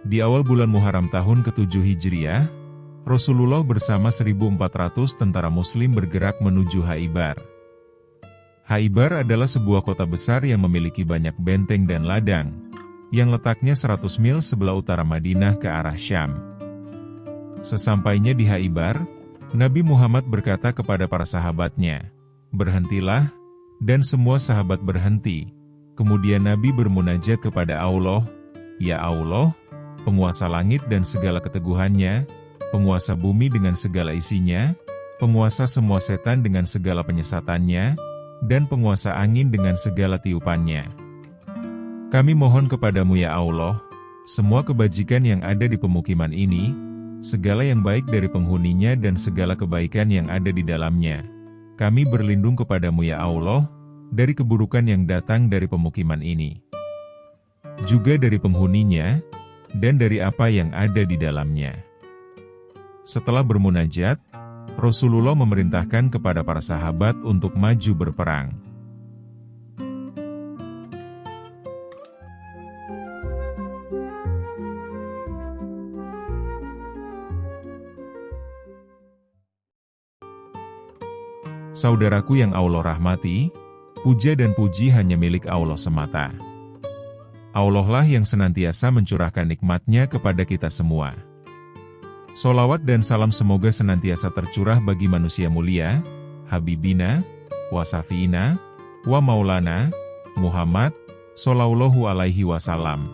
Di awal bulan Muharram tahun ke-7 Hijriah, Rasulullah bersama 1.400 tentara Muslim bergerak menuju Khaibar. Khaibar adalah sebuah kota besar yang memiliki banyak benteng dan ladang, yang letaknya 100 mil sebelah utara Madinah ke arah Syam. Sesampainya di Khaibar, Nabi Muhammad berkata kepada para sahabatnya, "Berhentilah," dan semua sahabat berhenti. Kemudian Nabi bermunajat kepada Allah, "Ya Allah, penguasa langit dan segala keteguhannya, penguasa bumi dengan segala isinya, penguasa semua setan dengan segala penyesatannya, dan penguasa angin dengan segala tiupannya. Kami mohon kepadamu ya Allah, semua kebajikan yang ada di pemukiman ini, segala yang baik dari penghuninya dan segala kebaikan yang ada di dalamnya. Kami berlindung kepadamu ya Allah, dari keburukan yang datang dari pemukiman ini, juga dari penghuninya, dan dari apa yang ada di dalamnya." Setelah bermunajat, Rasulullah memerintahkan kepada para sahabat untuk maju berperang. Saudaraku yang Allah rahmati, puja dan puji hanya milik Allah semata. Allah lah yang senantiasa mencurahkan nikmat-Nya kepada kita semua. Sholawat dan salam semoga senantiasa tercurah bagi manusia mulia, Habibina, wa Safiina, wa Maulana, Muhammad, Shallallahu alaihi wasallam.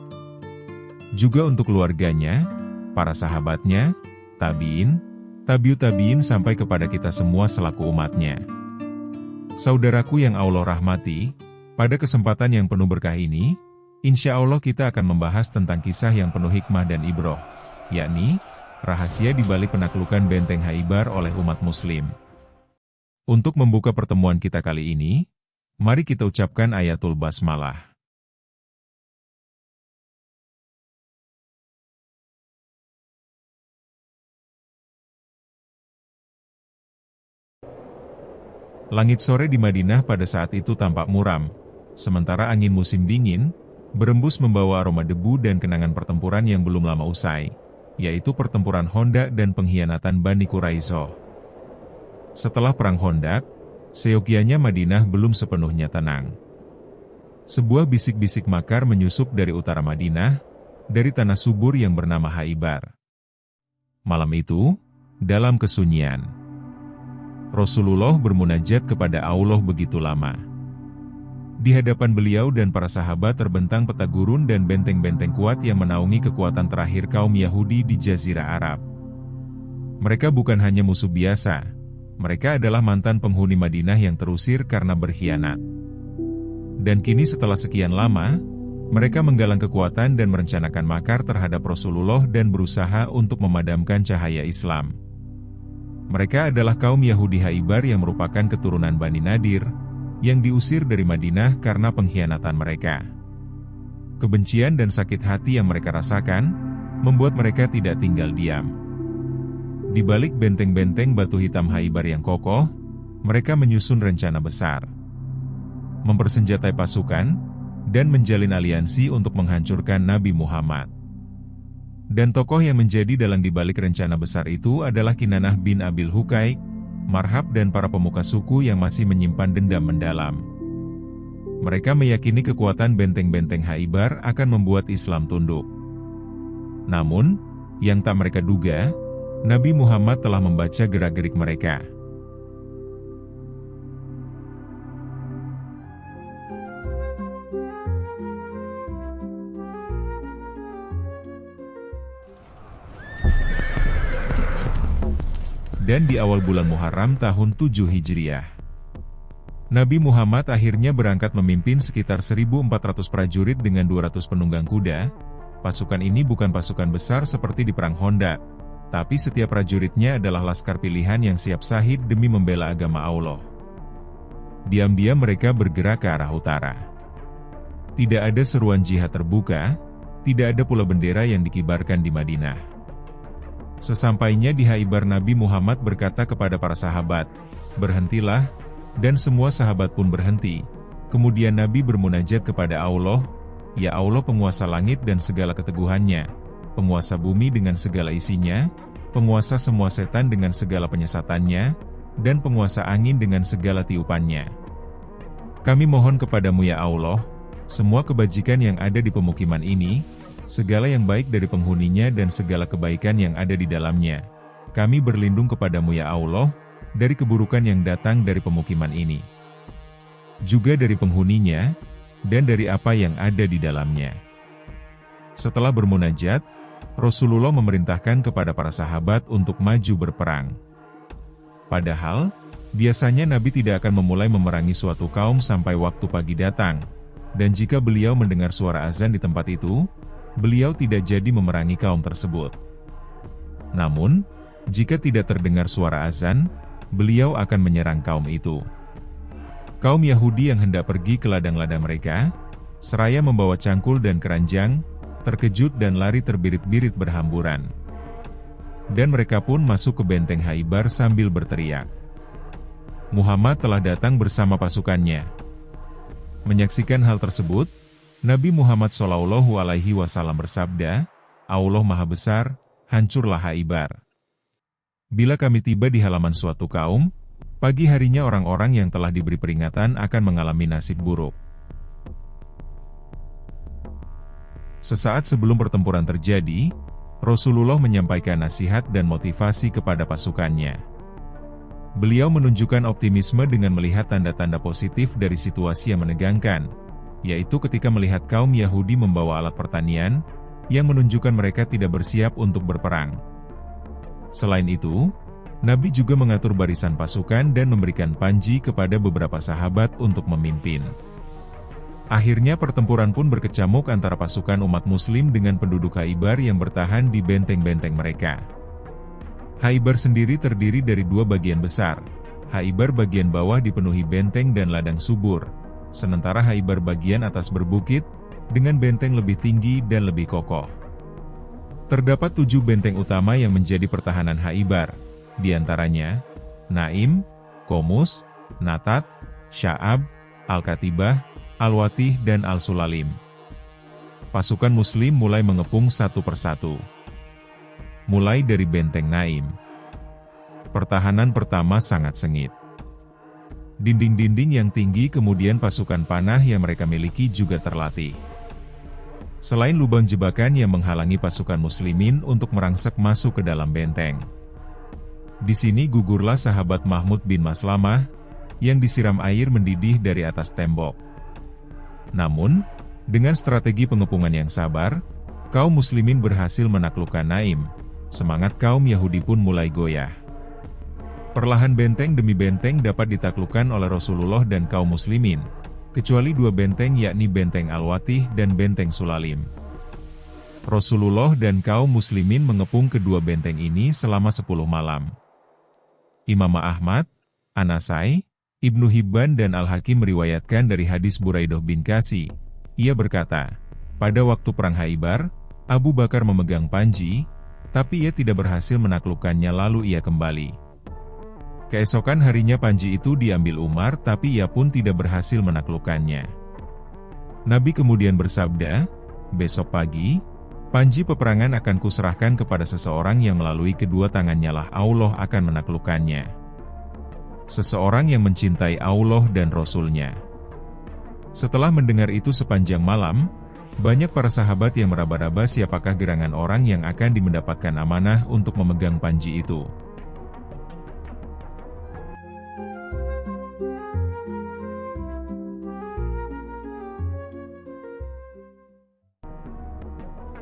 Juga untuk keluarganya, para sahabatnya, tabi'in, tabi'ut tabi'in sampai kepada kita semua selaku umatnya. Saudaraku yang Allah rahmati, pada kesempatan yang penuh berkah ini, insya Allah kita akan membahas tentang kisah yang penuh hikmah dan ibroh, yakni rahasia di balik penaklukan benteng Khaibar oleh umat muslim. Untuk membuka pertemuan kita kali ini, mari kita ucapkan ayatul basmalah. Langit sore di Madinah pada saat itu tampak muram, sementara angin musim dingin berembus membawa aroma debu dan kenangan pertempuran yang belum lama usai, yaitu pertempuran Khandaq dan pengkhianatan Bani Quraisyah. Setelah perang Khandaq, seyogianya Madinah belum sepenuhnya tenang. Sebuah bisik-bisik makar menyusup dari utara Madinah, dari tanah subur yang bernama Khaibar. Malam itu, dalam kesunyian, Rasulullah bermunajat kepada Allah begitu lama. Di hadapan beliau dan para sahabat terbentang peta gurun dan benteng-benteng kuat yang menaungi kekuatan terakhir kaum Yahudi di Jazirah Arab. Mereka bukan hanya musuh biasa, mereka adalah mantan penghuni Madinah yang terusir karena berkhianat. Dan kini setelah sekian lama, mereka menggalang kekuatan dan merencanakan makar terhadap Rasulullah dan berusaha untuk memadamkan cahaya Islam. Mereka adalah kaum Yahudi Khaibar yang merupakan keturunan Bani Nadir, yang diusir dari Madinah karena pengkhianatan mereka. Kebencian dan sakit hati yang mereka rasakan, membuat mereka tidak tinggal diam. Di balik benteng-benteng batu hitam Khaibar yang kokoh, mereka menyusun rencana besar. Mempersenjatai pasukan, dan menjalin aliansi untuk menghancurkan Nabi Muhammad. Dan tokoh yang menjadi dalang di balik rencana besar itu adalah Kinanah bin Abil Huqaiq, Marhab dan para pemuka suku yang masih menyimpan dendam mendalam. Mereka meyakini kekuatan benteng-benteng Khaibar akan membuat Islam tunduk. Namun, yang tak mereka duga, Nabi Muhammad telah membaca gerak-gerik mereka. Dan di awal bulan Muharram tahun 7 Hijriah, Nabi Muhammad akhirnya berangkat memimpin sekitar 1.400 prajurit dengan 200 penunggang kuda. Pasukan ini bukan pasukan besar seperti di perang Khandaq, tapi setiap prajuritnya adalah laskar pilihan yang siap syahid demi membela agama Allah. Diam-diam mereka bergerak ke arah utara. Tidak ada seruan jihad terbuka, tidak ada pula bendera yang dikibarkan di Madinah. Sesampainya di Khaibar, Nabi Muhammad berkata kepada para sahabat, "Berhentilah," dan semua sahabat pun berhenti. Kemudian Nabi bermunajat kepada Allah, "Ya Allah penguasa langit dan segala keteguhannya, penguasa bumi dengan segala isinya, penguasa semua setan dengan segala penyesatannya, dan penguasa angin dengan segala tiupannya. Kami mohon kepadamu ya Allah, semua kebajikan yang ada di pemukiman ini, segala yang baik dari penghuninya dan segala kebaikan yang ada di dalamnya. Kami berlindung kepadamu ya Allah, dari keburukan yang datang dari pemukiman ini, juga dari penghuninya, dan dari apa yang ada di dalamnya. Setelah bermunajat, Rasulullah memerintahkan kepada para sahabat untuk maju berperang. Padahal, biasanya Nabi tidak akan memulai memerangi suatu kaum sampai waktu pagi datang, dan jika beliau mendengar suara azan di tempat itu, beliau tidak jadi memerangi kaum tersebut. Namun, jika tidak terdengar suara azan, beliau akan menyerang kaum itu. Kaum Yahudi yang hendak pergi ke ladang-ladang mereka, seraya membawa cangkul dan keranjang, terkejut dan lari terbirit-birit berhamburan. Dan mereka pun masuk ke benteng Khaybar sambil berteriak, Muhammad telah datang bersama pasukannya. Menyaksikan hal tersebut, Nabi Muhammad SAW bersabda, Allah Maha Besar, hancurlah Khaybar. Bila kami tiba di halaman suatu kaum, pagi harinya orang-orang yang telah diberi peringatan akan mengalami nasib buruk. Sesaat sebelum pertempuran terjadi, Rasulullah menyampaikan nasihat dan motivasi kepada pasukannya. Beliau menunjukkan optimisme dengan melihat tanda-tanda positif dari situasi yang menegangkan, yaitu ketika melihat kaum Yahudi membawa alat pertanian, yang menunjukkan mereka tidak bersiap untuk berperang. Selain itu, Nabi juga mengatur barisan pasukan dan memberikan panji kepada beberapa sahabat untuk memimpin. Akhirnya pertempuran pun berkecamuk antara pasukan umat muslim dengan penduduk Khaybar yang bertahan di benteng-benteng mereka. Khaybar sendiri terdiri dari dua bagian besar. Khaybar bagian bawah dipenuhi benteng dan ladang subur, sementara Khaybar bagian atas berbukit, dengan benteng lebih tinggi dan lebih kokoh. Terdapat 7 benteng utama yang menjadi pertahanan Khaybar, di antaranya Naim, Qomus, Natat, Sya'ab, Al-Katibah, Al-Watih dan Al-Sulalim. Pasukan muslim mulai mengepung satu persatu. Mulai dari benteng Naim. Pertahanan pertama sangat sengit. Dinding-dinding yang tinggi kemudian pasukan panah yang mereka miliki juga terlatih. Selain lubang jebakan yang menghalangi pasukan muslimin untuk merangsek masuk ke dalam benteng. Di sini gugurlah sahabat Mahmud bin Maslamah, yang disiram air mendidih dari atas tembok. Namun, dengan strategi pengepungan yang sabar, kaum muslimin berhasil menaklukkan Naim. Semangat kaum Yahudi pun mulai goyah. Perlahan benteng demi benteng dapat ditaklukkan oleh Rasulullah dan kaum muslimin, kecuali 2 benteng yakni benteng Al-Watih dan benteng Sulalim. Rasulullah dan kaum muslimin mengepung kedua benteng ini selama 10 malam. Imam Ahmad, An-Nasai, Ibnu Hibban dan Al-Hakim meriwayatkan dari hadis Buraidah bin Qasi. Ia berkata, pada waktu perang Khaybar, Abu Bakar memegang panji, tapi ia tidak berhasil menaklukkannya lalu ia kembali. Keesokan harinya panji itu diambil Umar tapi ia pun tidak berhasil menaklukkannya. Nabi kemudian bersabda, besok pagi, panji peperangan akan kuserahkan kepada seseorang yang melalui kedua tangannya lah Allah akan menaklukkannya. Seseorang yang mencintai Allah dan Rasul-Nya. Setelah mendengar itu sepanjang malam, banyak para sahabat yang meraba-raba siapakah gerangan orang yang akan mendapatkan amanah untuk memegang panji itu.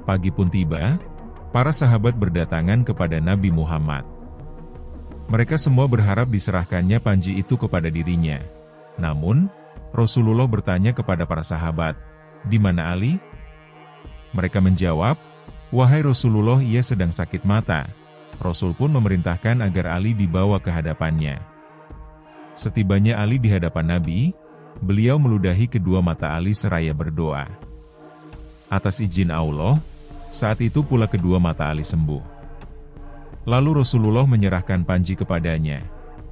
Pagi pun tiba, para sahabat berdatangan kepada Nabi Muhammad. Mereka semua berharap diserahkannya panji itu kepada dirinya. Namun, Rasulullah bertanya kepada para sahabat, "Di mana Ali?" Mereka menjawab, "Wahai Rasulullah, ia sedang sakit mata." Rasul pun memerintahkan agar Ali dibawa ke hadapannya. Setibanya Ali di hadapan Nabi, beliau meludahi kedua mata Ali seraya berdoa. Atas izin Allah, saat itu pula kedua mata Ali sembuh. Lalu Rasulullah menyerahkan panji kepadanya.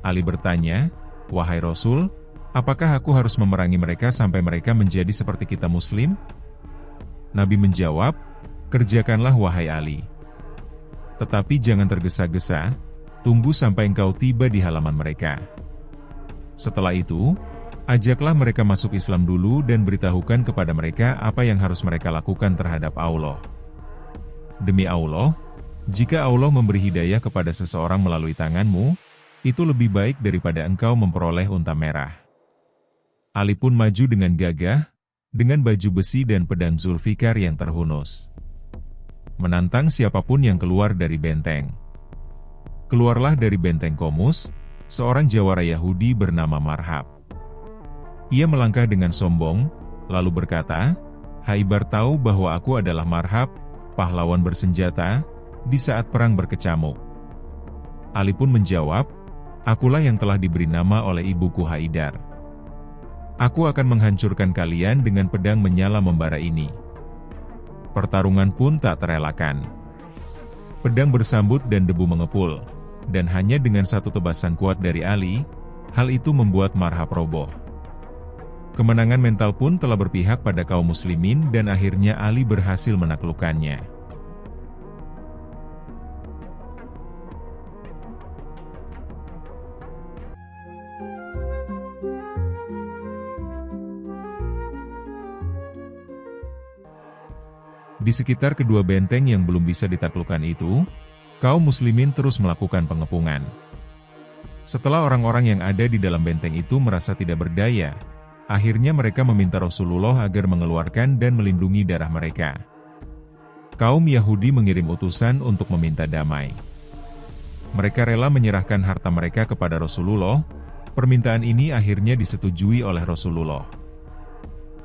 Ali bertanya, "Wahai Rasul, apakah aku harus memerangi mereka sampai mereka menjadi seperti kita Muslim?" Nabi menjawab, Kerjakanlah wahai Ali. Tetapi jangan tergesa-gesa, tunggu sampai engkau tiba di halaman mereka. Setelah itu, ajaklah mereka masuk Islam dulu dan beritahukan kepada mereka apa yang harus mereka lakukan terhadap Allah. Demi Allah, jika Allah memberi hidayah kepada seseorang melalui tanganmu, itu lebih baik daripada engkau memperoleh unta merah. Ali pun maju dengan gagah, dengan baju besi dan pedang Zulfikar yang terhunus, menantang siapapun yang keluar dari benteng. Keluarlah dari benteng Qomus, seorang jawara Yahudi bernama Marhab. Ia melangkah dengan sombong, lalu berkata, "Haibar tahu bahwa aku adalah Marhab, pahlawan bersenjata, di saat perang berkecamuk." Ali pun menjawab, "Akulah yang telah diberi nama oleh ibuku Haidar. Aku akan menghancurkan kalian dengan pedang menyala membara ini." Pertarungan pun tak terelakkan. Pedang bersambut dan debu mengepul, dan hanya dengan satu tebasan kuat dari Ali, hal itu membuat Marhab roboh. Kemenangan mental pun telah berpihak pada kaum muslimin dan akhirnya Ali berhasil menaklukkannya. Di sekitar kedua benteng yang belum bisa ditaklukkan itu, kaum muslimin terus melakukan pengepungan. Setelah orang-orang yang ada di dalam benteng itu merasa tidak berdaya, akhirnya mereka meminta Rasulullah agar mengeluarkan dan melindungi darah mereka. Kaum Yahudi mengirim utusan untuk meminta damai. Mereka rela menyerahkan harta mereka kepada Rasulullah. Permintaan ini akhirnya disetujui oleh Rasulullah.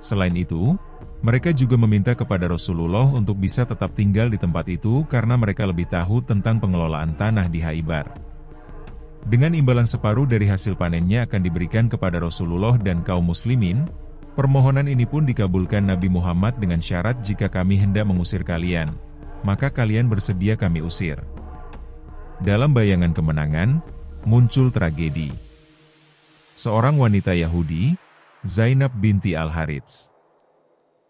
Selain itu, mereka juga meminta kepada Rasulullah untuk bisa tetap tinggal di tempat itu karena mereka lebih tahu tentang pengelolaan tanah di Haibar. Dengan imbalan separuh dari hasil panennya akan diberikan kepada Rasulullah dan kaum muslimin, permohonan ini pun dikabulkan Nabi Muhammad dengan syarat jika kami hendak mengusir kalian, maka kalian bersedia kami usir. Dalam bayangan kemenangan, muncul tragedi. Seorang wanita Yahudi, Zainab binti Al-Harits,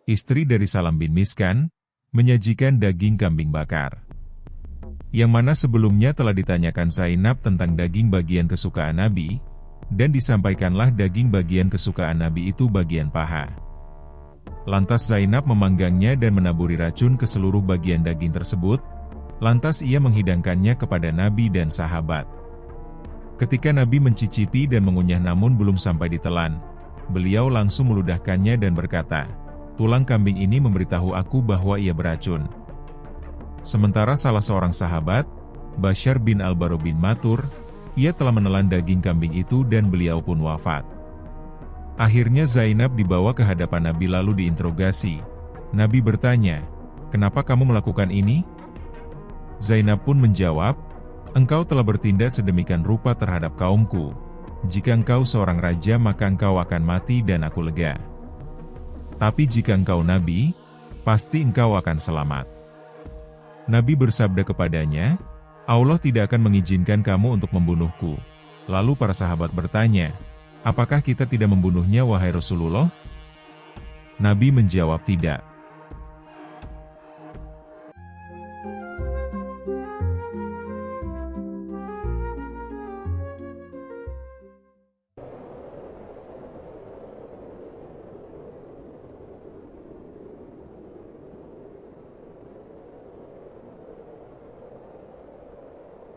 istri dari Salam bin Miskan, menyajikan daging kambing bakar. Yang mana sebelumnya telah ditanyakan Zainab tentang daging bagian kesukaan Nabi, dan disampaikanlah daging bagian kesukaan Nabi itu bagian paha. Lantas Zainab memanggangnya dan menaburi racun ke seluruh bagian daging tersebut, lantas ia menghidangkannya kepada Nabi dan sahabat. Ketika Nabi mencicipi dan mengunyah namun belum sampai ditelan, beliau langsung meludahkannya dan berkata, "Tulang kambing ini memberitahu aku bahwa ia beracun." Sementara salah seorang sahabat, Bashar bin Al-Bara bin Matur, ia telah menelan daging kambing itu dan beliau pun wafat. Akhirnya Zainab dibawa ke hadapan Nabi lalu diinterogasi. Nabi bertanya, "Kenapa kamu melakukan ini?" Zainab pun menjawab, "Engkau telah bertindak sedemikian rupa terhadap kaumku. Jika engkau seorang raja maka engkau akan mati dan aku lega. Tapi jika engkau nabi, pasti engkau akan selamat." Nabi bersabda kepadanya, "Allah tidak akan mengizinkan kamu untuk membunuhku." Lalu para sahabat bertanya, "Apakah kita tidak membunuhnya wahai Rasulullah?" Nabi menjawab, "Tidak."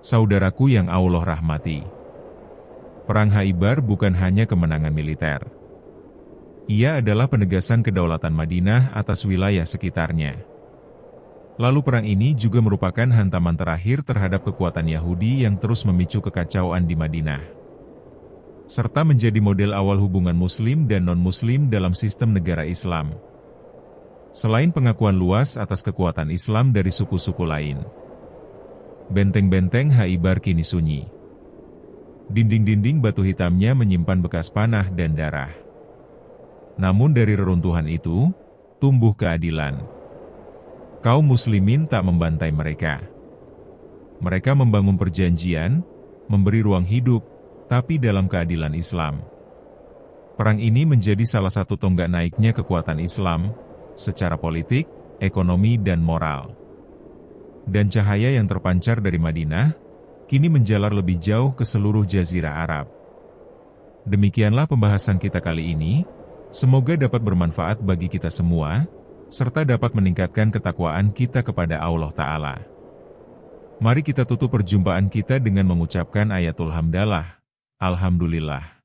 Saudaraku yang Allah rahmati, Perang Haibar bukan hanya kemenangan militer. Ia adalah penegasan kedaulatan Madinah atas wilayah sekitarnya. Lalu perang ini juga merupakan hantaman terakhir terhadap kekuatan Yahudi yang terus memicu kekacauan di Madinah, serta menjadi model awal hubungan Muslim dan non-Muslim dalam sistem negara Islam. Selain pengakuan luas atas kekuatan Islam dari suku-suku lain, benteng-benteng Haibar kini sunyi. Dinding-dinding batu hitamnya menyimpan bekas panah dan darah. Namun dari reruntuhan itu, tumbuh keadilan. Kaum muslimin tak membantai mereka. Mereka membangun perjanjian, memberi ruang hidup, tapi dalam keadilan Islam. Perang ini menjadi salah satu tonggak naiknya kekuatan Islam, secara politik, ekonomi dan moral. Dan cahaya yang terpancar dari Madinah, kini menjalar lebih jauh ke seluruh jazirah Arab. Demikianlah pembahasan kita kali ini, semoga dapat bermanfaat bagi kita semua, serta dapat meningkatkan ketakwaan kita kepada Allah Ta'ala. Mari kita tutup perjumpaan kita dengan mengucapkan ayatul hamdalah. Alhamdulillah.